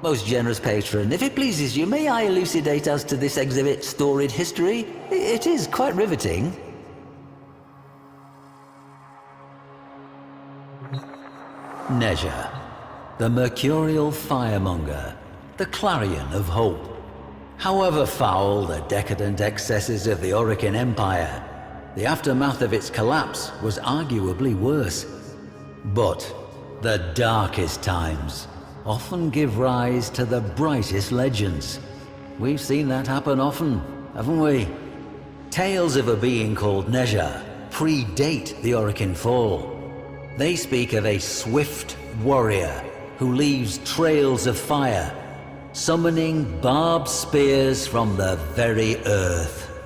Most generous patron, if it pleases you, may I elucidate as to this exhibit's storied history? It is quite riveting. Nezha, the mercurial firemonger, the clarion of hope. However foul the decadent excesses of the Orokin Empire, the aftermath of its collapse was arguably worse. But the darkest times often give rise to the brightest legends. We've seen that happen often, haven't we? Tales of a being called Nezha predate the Orokin fall. They speak of a swift warrior who leaves trails of fire, summoning barbed spears from the very earth.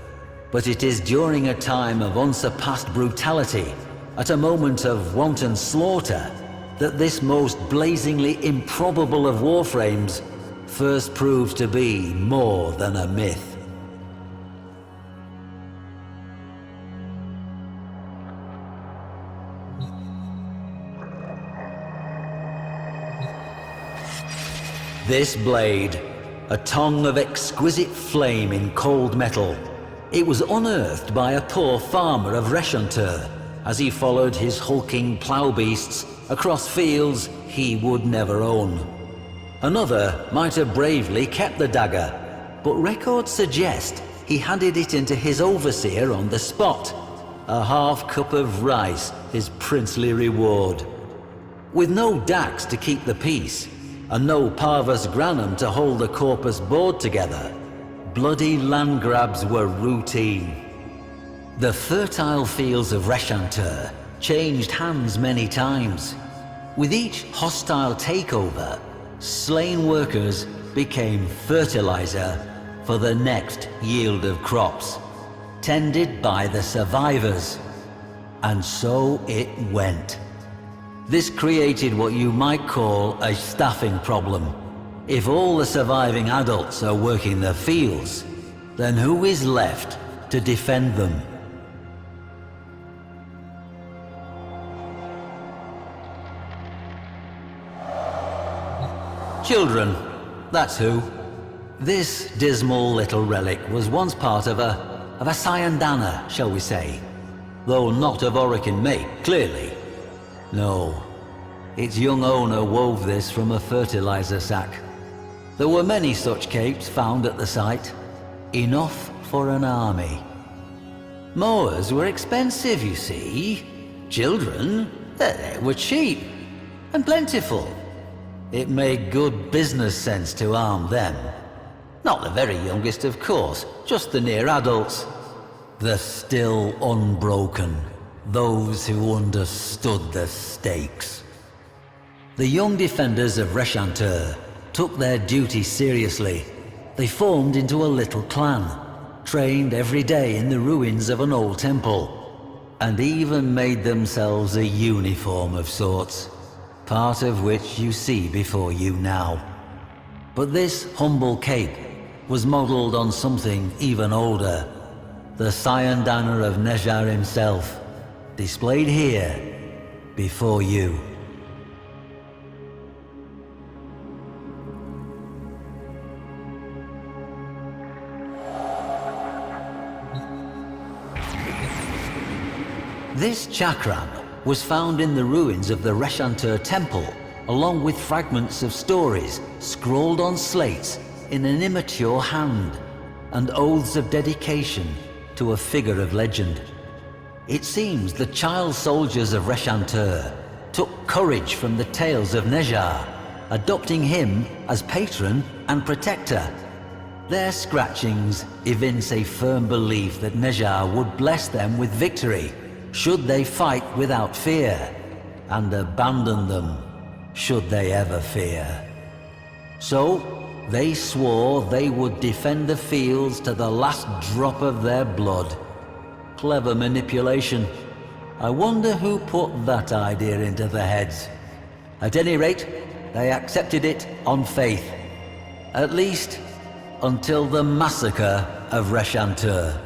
But it is during a time of unsurpassed brutality, at a moment of wanton slaughter, that this most blazingly improbable of warframes first proves to be more than a myth. This blade, a tongue of exquisite flame in cold metal, it was unearthed by a poor farmer of Reshantur as he followed his hulking plough beasts across fields he would never own. Another might have bravely kept the dagger, but records suggest he handed it into his overseer on the spot, a half cup of rice his princely reward. With no dax to keep the peace, and no parvus granum to hold the corpus board together, bloody land grabs were routine. The fertile fields of Reshantur changed hands many times. With each hostile takeover, slain workers became fertilizer for the next yield of crops, tended by the survivors. And so it went. This created what you might call a staffing problem. If all the surviving adults are working the fields, then who is left to defend them? Children, that's who. This dismal little relic was once part of a Sayandana, shall we say. Though not of Orokin make, clearly. No, its young owner wove this from a fertilizer sack. There were many such capes found at the site, enough for an army. Mowers were expensive, you see. Children, they were cheap and plentiful. It made good business sense to arm them. Not the very youngest, of course, just the near adults. The still unbroken. Those who understood the stakes. The young defenders of Reshantur took their duty seriously. They formed into a little clan, trained every day in the ruins of an old temple, and even made themselves a uniform of sorts, part of which you see before you now. But this humble cape was modelled on something even older, the Sayandana of Nezha himself, displayed here, before you. This chakram was found in the ruins of the Reshantur temple, along with fragments of stories scrawled on slates in an immature hand, and oaths of dedication to a figure of legend. It seems the child soldiers of Reshantur took courage from the tales of Nezha, adopting him as patron and protector. Their scratchings evince a firm belief that Nezha would bless them with victory, should they fight without fear, and abandon them, should they ever fear. So, they swore they would defend the fields to the last drop of their blood. Clever manipulation. I wonder who put that idea into their heads. At any rate, they accepted it on faith. At least, until the massacre of Reshantur.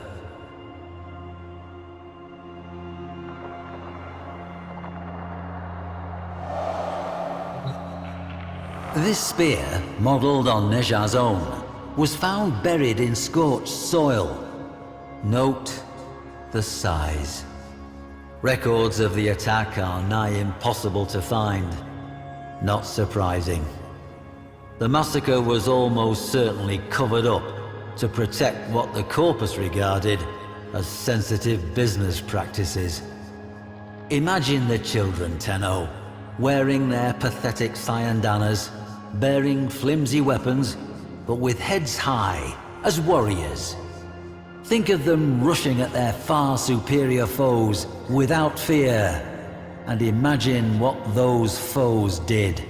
This spear, modelled on Nezha's own, was found buried in scorched soil. Note the size. Records of the attack are nigh impossible to find. Not surprising. The massacre was almost certainly covered up to protect what the corpus regarded as sensitive business practices. Imagine the children, Tenno, wearing their pathetic sayandanas, bearing flimsy weapons, but with heads high, as warriors. Think of them rushing at their far superior foes without fear, and imagine what those foes did.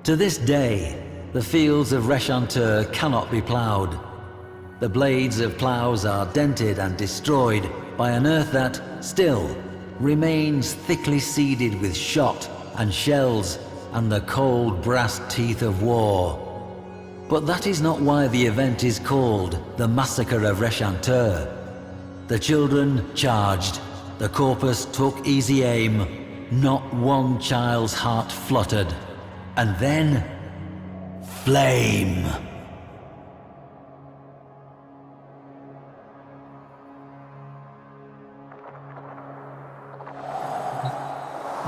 To this day, the fields of Reshantur cannot be ploughed. The blades of ploughs are dented and destroyed by an earth that, still, remains thickly seeded with shot and shells and the cold brass teeth of war. But that is not why the event is called the Massacre of Reshantur. The children charged, the corpus took easy aim, not one child's heart fluttered, and then flame.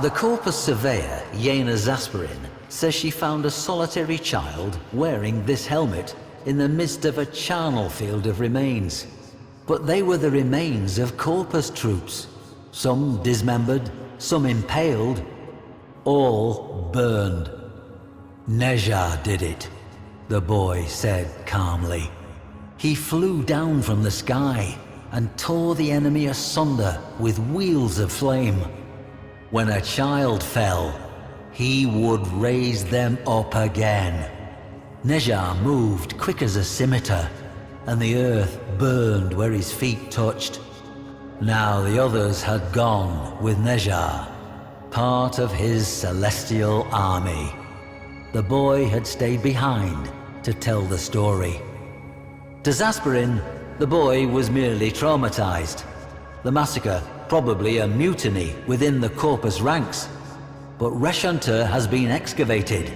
The corpus surveyor, Yena Zasperin, says she found a solitary child wearing this helmet in the midst of a charnel field of remains. But they were the remains of corpus troops, some dismembered, some impaled, all burned. Nezha did it, the boy said calmly. He flew down from the sky and tore the enemy asunder with wheels of flame. When a child fell, he would raise them up again. Nezha moved quick as a scimitar, and the earth burned where his feet touched. Now the others had gone with Nezha, part of his celestial army. The boy had stayed behind to tell the story. To Zasperin, the boy was merely traumatized. The massacre, probably a mutiny within the corpus ranks. But Reshantur has been excavated,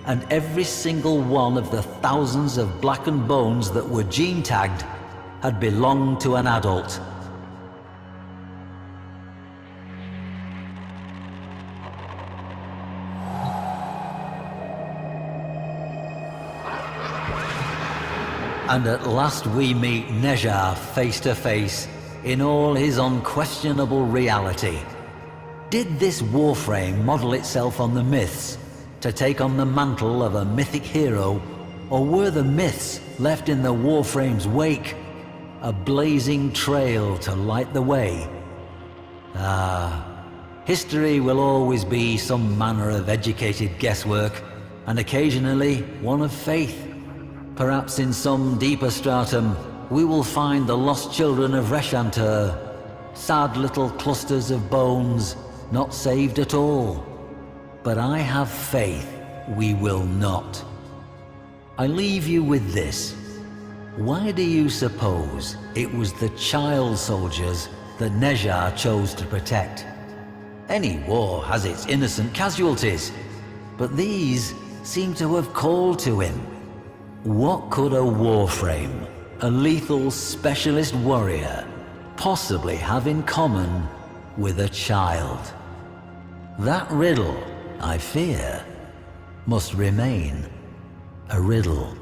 and every single one of the thousands of blackened bones that were gene-tagged had belonged to an adult. And at last we meet Nezha face to face in all his unquestionable reality. Did this Warframe model itself on the myths to take on the mantle of a mythic hero, or were the myths left in the Warframe's wake, a blazing trail to light the way? History will always be some manner of educated guesswork, and occasionally one of faith. Perhaps in some deeper stratum, we will find the lost children of Reshantur, sad little clusters of bones, not saved at all. But I have faith we will not. I leave you with this. Why do you suppose it was the child soldiers that Nezha chose to protect? Any war has its innocent casualties, but these seem to have called to him. What could a Warframe, a lethal specialist warrior, possibly have in common with a child? That riddle, I fear, must remain a riddle.